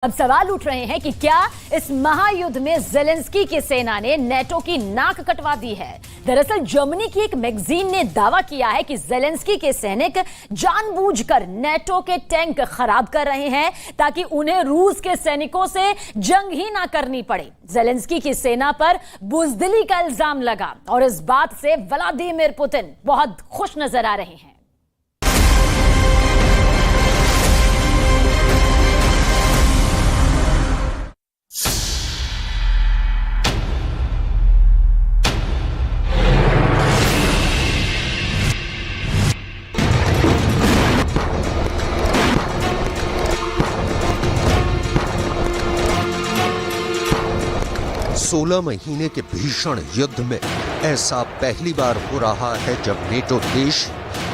अब सवाल उठ रहे हैं कि क्या इस महायुद्ध में ज़ेलेंस्की की सेना ने नेटो की नाक कटवा दी है। दरअसल जर्मनी की एक मैगजीन ने दावा किया है कि ज़ेलेंस्की के सैनिक जानबूझकर नेटो के टैंक खराब कर रहे हैं ताकि उन्हें रूस के सैनिकों से जंग ही ना करनी पड़े। ज़ेलेंस्की की सेना पर बुज़दिली का इल्जाम लगा और इस बात से व्लादिमीर पुतिन बहुत खुश नजर आ रहे हैं। सोलह महीने के भीषण युद्ध में ऐसा पहली बार हो रहा है जब नेटो देश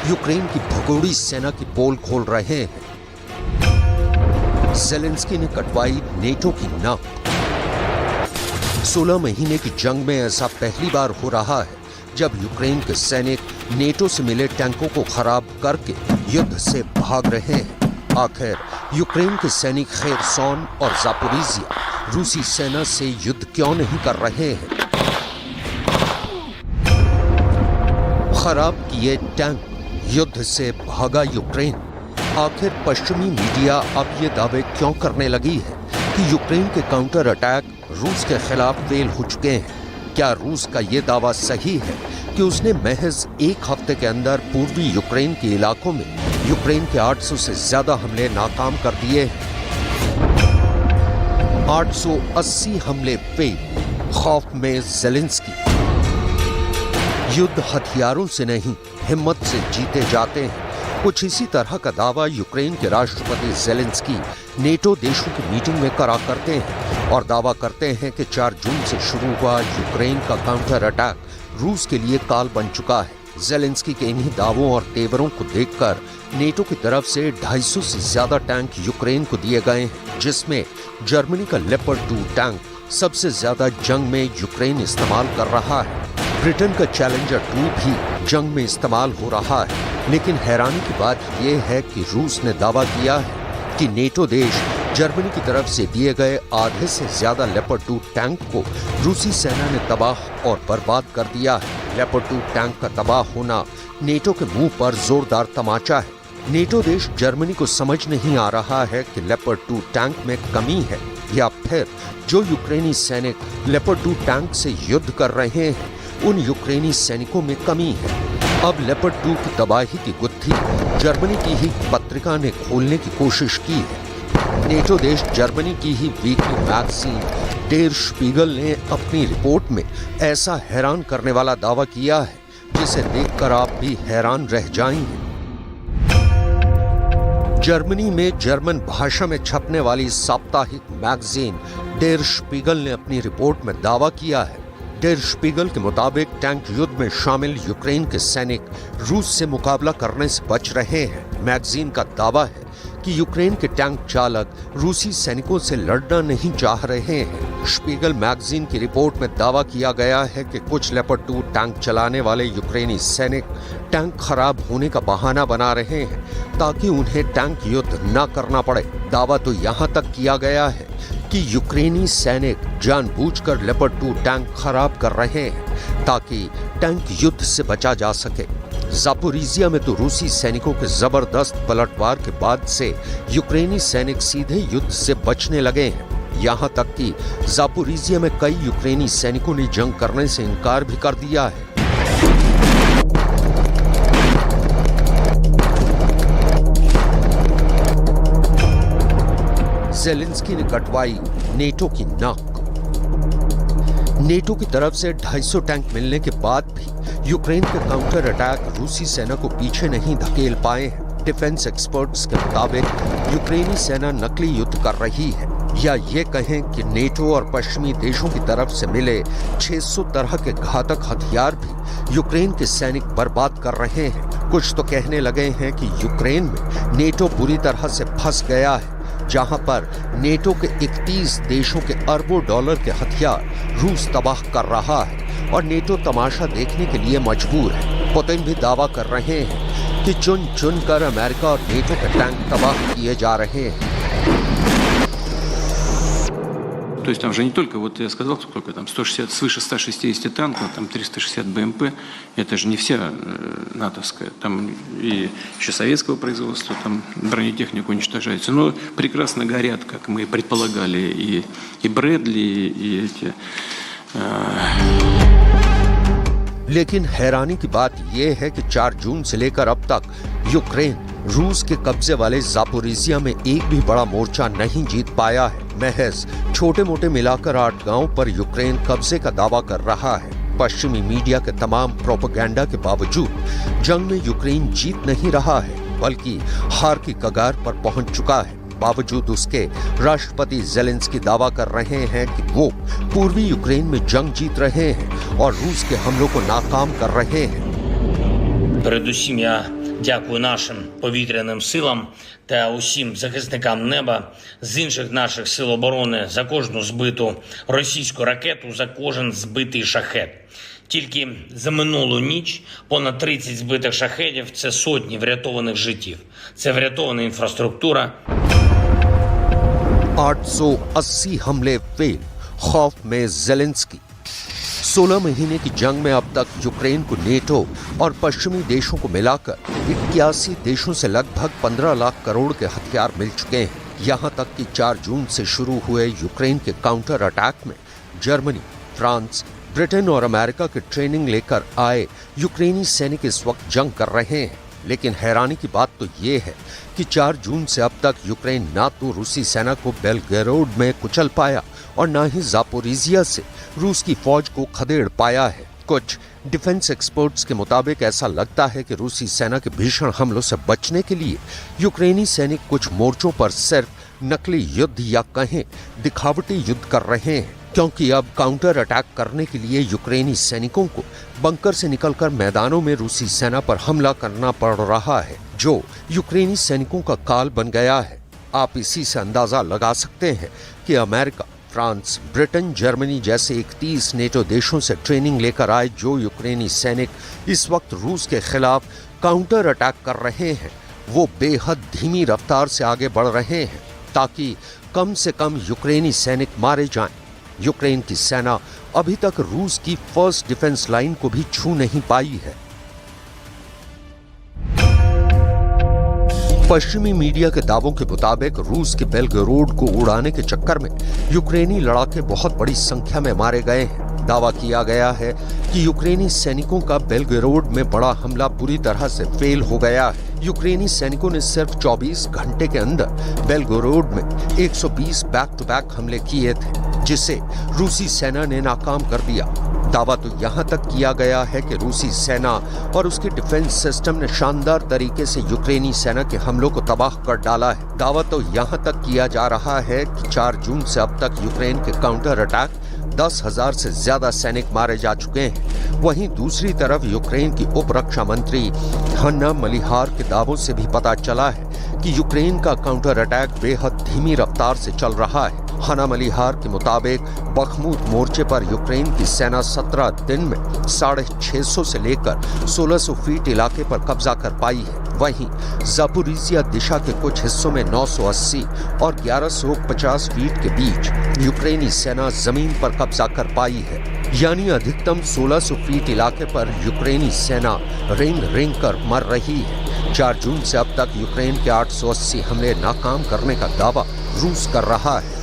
यूक्रेन की भगोड़ी सेना की पोल खोल रहे हैं। ज़ेलेंस्की ने कटवाई नेटो की नाक। 16 महीने की जंग में ऐसा पहली बार हो रहा है जब यूक्रेन के सैनिक नेटो से मिले टैंकों को खराब करके युद्ध से भाग रहे हैं। आखिर यूक्रेन के सैनिक खेरसोन और ज़ापोरिजिया रूसी सेना से युद्ध क्यों नहीं कर रहे हैं? खराब किए टैंक, युद्ध से भागा यूक्रेन। आखिर पश्चिमी मीडिया अब ये दावे क्यों करने लगी है कि यूक्रेन के काउंटर अटैक रूस के खिलाफ फेल हो चुके हैं? क्या रूस का ये दावा सही है कि उसने महज एक हफ्ते के अंदर पूर्वी यूक्रेन के इलाकों में यूक्रेन के 800 से ज्यादा हमले नाकाम कर दिए हैं? 880 हमले फेल। खौफ में ज़ेलेंस्की। युद्ध हथियारों से नहीं, हिम्मत से जीते जाते हैं। कुछ इसी तरह का दावा यूक्रेन के राष्ट्रपति ज़ेलेंस्की नेटो देशों की मीटिंग में करा करते हैं और दावा करते हैं कि 4 जून से शुरू हुआ यूक्रेन का काउंटर अटैक रूस के लिए काल बन चुका है। ज़ेलेंस्की के इन्हीं दावों और तेवरों को देखकर नेटो की तरफ से 250 से ज्यादा टैंक यूक्रेन को दिए गए हैं, जिसमें जर्मनी का लेपर्ड 2 टैंक सबसे ज्यादा जंग में यूक्रेन इस्तेमाल कर रहा है। ब्रिटेन का चैलेंजर 2 भी जंग में इस्तेमाल हो रहा है। लेकिन हैरानी की बात यह है कि रूस ने दावा किया है कि नेटो देश जर्मनी की तरफ से दिए गए आधे से ज्यादा लेपर्ड 2 टैंक को रूसी सेना ने तबाह और बर्बाद कर दिया है। लेपर्ड 2 टैंक का तबाह होना नेटो के मुंह पर जोरदार तमाचा है। नेटो देश जर्मनी को समझ नहीं आ रहा है कि लेपर्ड 2 टैंक में कमी है या फिर जो यूक्रेनी सैनिक लेपर्ड 2 टैंक से युद्ध कर रहे हैं उन यूक्रेनी सैनिकों में कमी है। अब लेपर्ड 2 की तबाही की गुत्थी जर्मनी की ही पत्रिका ने खोलने की कोशिश की है। नेटो देश जर्मनी की ही वीकली मैगजीन डेर स्पीगल ने अपनी रिपोर्ट में ऐसा हैरान करने वाला दावा किया है जिसे देखकर आप भी हैरान रह जाएंगे। जर्मनी में जर्मन भाषा में छपने वाली साप्ताहिक मैगजीन डेर स्पीगल ने अपनी रिपोर्ट में दावा किया है। डेर स्पीगल के मुताबिक टैंक युद्ध में शामिल यूक्रेन के सैनिक रूस से मुकाबला करने से बच रहे हैं। मैगजीन का दावा है कि यूक्रेन के टैंक चालक रूसी सैनिकों से लड़ना नहीं चाह रहे हैं। स्पीगल मैगजीन की रिपोर्ट में दावा किया गया है कि कुछ लेपर्ड 2 टैंक चलाने वाले यूक्रेनी सैनिक टैंक खराब होने का बहाना बना रहे हैं ताकि उन्हें टैंक युद्ध न करना पड़े। दावा तो यहाँ तक किया गया है कि यूक्रेनी सैनिक जानबूझकर लेपर्ड 2 टैंक खराब कर रहे हैं ताकि टैंक युद्ध से बचा जा सके। ज़ापोरिजिया में तो रूसी सैनिकों के जबरदस्त पलटवार के बाद से यूक्रेनी सैनिक सीधे युद्ध से बचने लगे हैं। यहाँ तक कि ज़ापोरिजिया में कई यूक्रेनी सैनिकों ने जंग करने से इनकार भी कर दिया है। ज़ेलेंस्की ने कटवाई नेटो की नाक। नेटो की तरफ से 250 टैंक मिलने के बाद भी यूक्रेन के काउंटर अटैक रूसी सेना को पीछे नहीं धकेल पाए हैं। डिफेंस एक्सपर्ट्स के मुताबिक यूक्रेनी सेना नकली युद्ध कर रही है या ये कहें कि नेटो और पश्चिमी देशों की तरफ से मिले 600 तरह के घातक हथियार भी यूक्रेन के सैनिक बर्बाद कर रहे हैं। कुछ तो कहने लगे हैं कि यूक्रेन में नेटो बुरी तरह से फंस गया है, जहां पर नेटो के 31 देशों के अरबों डॉलर के हथियार रूस तबाह कर रहा है और नेटो तमाशा देखने के लिए मजबूर है। पुतिन भी दावा कर रहे हैं कि चुन चुन कर अमेरिका और नेटो के टैंक तबाह किए जा रहे हैं। То есть там же не только, вот я сказал, сколько там, 160, свыше 160 танков, там 360 БМП, это же не вся натовская, там и еще советского производства, там бронетехника уничтожается. Но прекрасно горят, как мы предполагали, и Брэдли, и эти... लेकिन हैरानी की बात यह है कि 4 जून से लेकर अब तक यूक्रेन रूस के कब्जे वाले जापोरिजिया में एक भी बड़ा मोर्चा नहीं जीत पाया है। महज छोटे मोटे मिलाकर 8 गांवों पर यूक्रेन कब्जे का दावा कर रहा है। पश्चिमी मीडिया के तमाम प्रोपेगेंडा के बावजूद जंग में यूक्रेन जीत नहीं रहा है, बल्कि हार की कगार पर पहुंच चुका है। बावजूद उसके राष्ट्रपति ज़ेलेंस्की दावा कर रहे हैं कि वो पूर्वी यूक्रेन में जंग जीत रहे हैं और रूस के हमलों को नाकाम कर रहे हैं। Передусім я дякую нашим повітряним силам та усім захисникам неба з інших наших сил оборони за кожну збиту російську ракету, за кожен збитий шахет. Тільки за минулу ніч понад 30 збитих шахедів – це сотні врятованих життів. Це врятована інфраструктура. 880 हमले फेल, खौफ में ज़ेलेंस्की। 16 महीने की जंग में अब तक यूक्रेन को नेटो और पश्चिमी देशों को मिलाकर 81 देशों से लगभग 15 लाख करोड़ के हथियार मिल चुके हैं। यहां तक कि 4 जून से शुरू हुए यूक्रेन के काउंटर अटैक में जर्मनी, फ्रांस, ब्रिटेन और अमेरिका की ट्रेनिंग लेकर आए यूक्रेनी सैनिक इस वक्त जंग कर रहे हैं। लेकिन हैरानी की बात तो ये है कि 4 जून से अब तक यूक्रेन ना तो रूसी सेना को बेलगरोड में कुचल पाया और ना ही जापोरिजिया से रूस की फौज को खदेड़ पाया है। कुछ डिफेंस एक्सपर्ट्स के मुताबिक ऐसा लगता है कि रूसी सेना के भीषण हमलों से बचने के लिए यूक्रेनी सैनिक कुछ मोर्चों पर सिर्फ नकली युद्ध या कहें दिखावटी युद्ध कर रहे हैं, क्योंकि अब काउंटर अटैक करने के लिए यूक्रेनी सैनिकों को बंकर से निकलकर मैदानों में रूसी सेना पर हमला करना पड़ रहा है, जो यूक्रेनी सैनिकों का काल बन गया है। आप इसी से अंदाजा लगा सकते हैं कि अमेरिका, फ्रांस, ब्रिटेन, जर्मनी जैसे 31 नेटो देशों से ट्रेनिंग लेकर आए जो यूक्रेनी सैनिक इस वक्त रूस के खिलाफ काउंटर अटैक कर रहे हैं, वो बेहद धीमी रफ्तार से आगे बढ़ रहे हैं ताकि कम से कम यूक्रेनी सैनिक मारे जाएं। यूक्रेन की सेना अभी तक रूस की फर्स्ट डिफेंस लाइन को भी छू नहीं पाई है। पश्चिमी मीडिया के दावों के मुताबिक रूस के बेलगरोड को उड़ाने के चक्कर में यूक्रेनी लड़ाके बहुत बड़ी संख्या में मारे गए हैं। दावा किया गया है कि यूक्रेनी सैनिकों का बेलगरोड में बड़ा हमला बुरी तरह से फेल हो गया है। यूक्रेनी सैनिकों ने सिर्फ 24 घंटे के अंदर बेलगरोड में 120 बैक टू बैक हमले किए थे, जिसे रूसी सेना ने नाकाम कर दिया। दावा तो यहां तक किया गया है कि रूसी सेना और उसके डिफेंस सिस्टम ने शानदार तरीके से यूक्रेनी सेना के हमलों को तबाह कर डाला है। दावा तो यहां तक किया जा रहा है कि 4 जून से अब तक यूक्रेन के काउंटर अटैक 10,000 से ज्यादा सैनिक मारे जा चुके हैं। वहीं दूसरी तरफ यूक्रेन की उप रक्षा मंत्री हन्ना मलिहार के दावों से भी पता चला है कि यूक्रेन का काउंटर अटैक बेहद धीमी रफ्तार से चल रहा है। हन्ना मलिहार के मुताबिक बखमूत मोर्चे पर यूक्रेन की सेना 17 दिन में 650 से लेकर 1600 फीट इलाके पर कब्जा कर पाई है। वहीं जापोरिजिया दिशा के कुछ हिस्सों में 980 और 1150 फीट के बीच यूक्रेनी सेना जमीन पर कब्जा कर पाई है, यानी अधिकतम 1600 फीट इलाके पर यूक्रेनी सेना रेंग कर मर रही है। 4 जून से अब तक यूक्रेन के 880 हमले नाकाम करने का दावा रूस कर रहा है।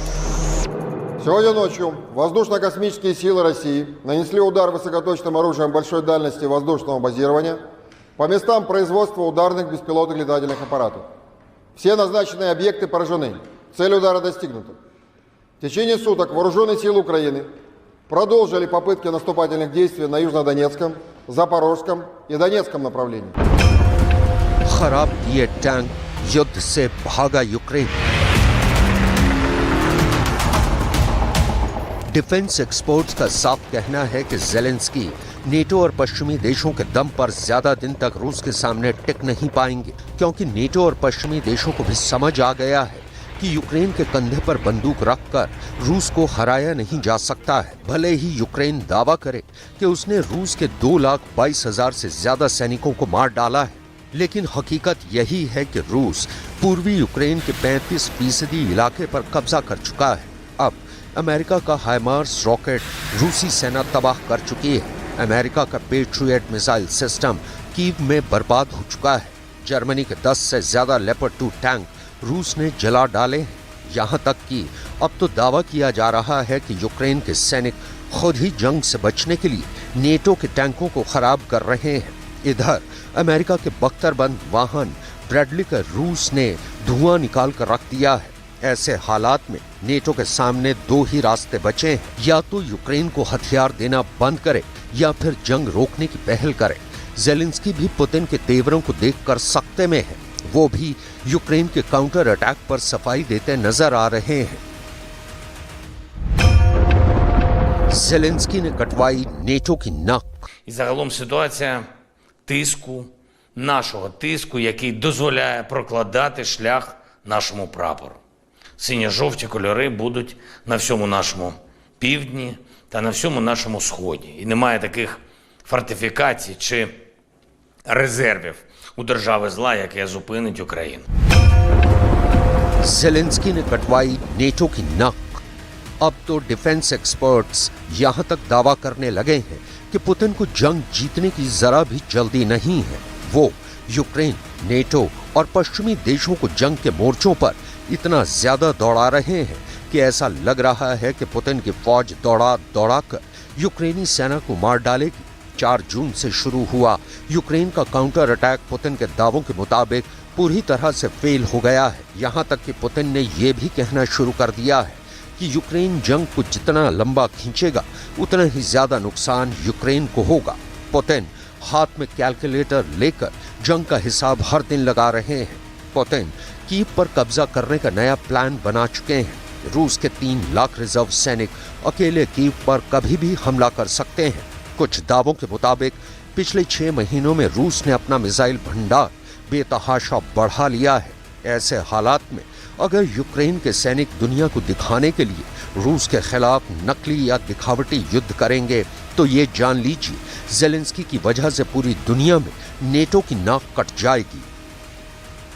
Сегодня ночью воздушно-космические силы России нанесли удар высокоточным оружием большой дальности воздушного базирования по местам производства ударных беспилотных летательных аппаратов. Все назначенные объекты поражены. Цель удара достигнута. В течение суток вооруженные силы Украины продолжили попытки наступательных действий на Южнодонецком, Запорожском и Донецком направлении. खराब दिए टैंक, युद्ध से भागा यूक्रेन। डिफेंस एक्सपर्ट्स का साफ कहना है कि ज़ेलेंस्की नेटो और पश्चिमी देशों के दम पर ज्यादा दिन तक रूस के सामने टिक नहीं पाएंगे, क्योंकि नेटो और पश्चिमी देशों को भी समझ आ गया है कि यूक्रेन के कंधे पर बंदूक रखकर रूस को हराया नहीं जा सकता है। भले ही यूक्रेन दावा करे कि उसने रूस के 2,22,000 से ज्यादा सैनिकों को मार डाला है, लेकिन हकीकत यही है कि रूस पूर्वी यूक्रेन के 35% इलाके पर कब्जा कर चुका है। अब अमेरिका का हाइमार्स रॉकेट रूसी सेना तबाह कर चुकी है। अमेरिका का पेट्रियट मिसाइल सिस्टम कीव में बर्बाद हो चुका है। जर्मनी के 10 से ज्यादा लेपर्ड 2 टैंक रूस ने जला डाले हैं। यहाँ तक कि अब तो दावा किया जा रहा है कि यूक्रेन के सैनिक खुद ही जंग से बचने के लिए नेटो के टैंकों को खराब कर रहे हैं। इधर अमेरिका के बख्तरबंद वाहन ब्रैडली का रूस ने धुआं निकाल कर रख दिया है। ऐसे हालात में नेटो के सामने दो ही रास्ते बचे हैं, या तो यूक्रेन को हथियार देना बंद करे या फिर जंग रोकने की पहल करे। ज़ेलेंस्की भी पुतिन के तेवरों को देखकर सख्ते में है। वो भी यूक्रेन के काउंटर अटैक पर सफाई देते नजर आ रहे हैं। ज़ेलेंस्की ने कटवाई नेटो की नाक। І загалом ситуація тиску, нашого тиску, який дозволяє прокладати шлях нашому прапору. Синьо-жовті кольори будуть на всьому нашому півдні та на всьому нашому сході. І немає таких фортифікацій чи резервів у держави зла, яке зупинить Україну. ज़ेलेंस्की ने कटवाई नेटो की नाक। अब तो डिफेंस एक्सपर्ट्स यहां तक दावा करने लगे हैं कि पुतिन को जंग जीतने की जरा भी जल्दी नहीं है। वो यूक्रेन, नेटो और पश्चिमी देशों को जंग के मोर्चों पर इतना ज्यादा दौड़ा रहे हैं कि ऐसा लग रहा है कि पुतिन की फौज दौड़ा कर यूक्रेनी सेना को मार डालेगी। 4 जून से शुरू हुआ यूक्रेन का काउंटर अटैक पुतिन के दावों के मुताबिक पूरी तरह से फेल हो गया है। यहाँ तक कि पुतिन ने यह भी कहना शुरू कर दिया है कि यूक्रेन जंग को जितना लंबा खींचेगा उतना ही ज्यादा नुकसान यूक्रेन को होगा। पुतिन हाथ में कैलकुलेटर लेकर जंग का हिसाब हर दिन लगा रहे हैं। पुतिन कीव पर कब्जा करने का नया प्लान बना चुके हैं। रूस के 3 लाख रिजर्व सैनिक अकेले कीव पर कभी भी हमला कर सकते हैं। कुछ दावों के मुताबिक पिछले 6 महीनों में रूस ने अपना मिसाइल भंडार बेतहाशा बढ़ा लिया है। ऐसे हालात में अगर यूक्रेन के सैनिक दुनिया को दिखाने के लिए रूस के खिलाफ नकली या दिखावटी युद्ध करेंगे तो ये जान लीजिए ज़ेलेंस्की की वजह से पूरी दुनिया में नेटो की नाक कट जाएगी।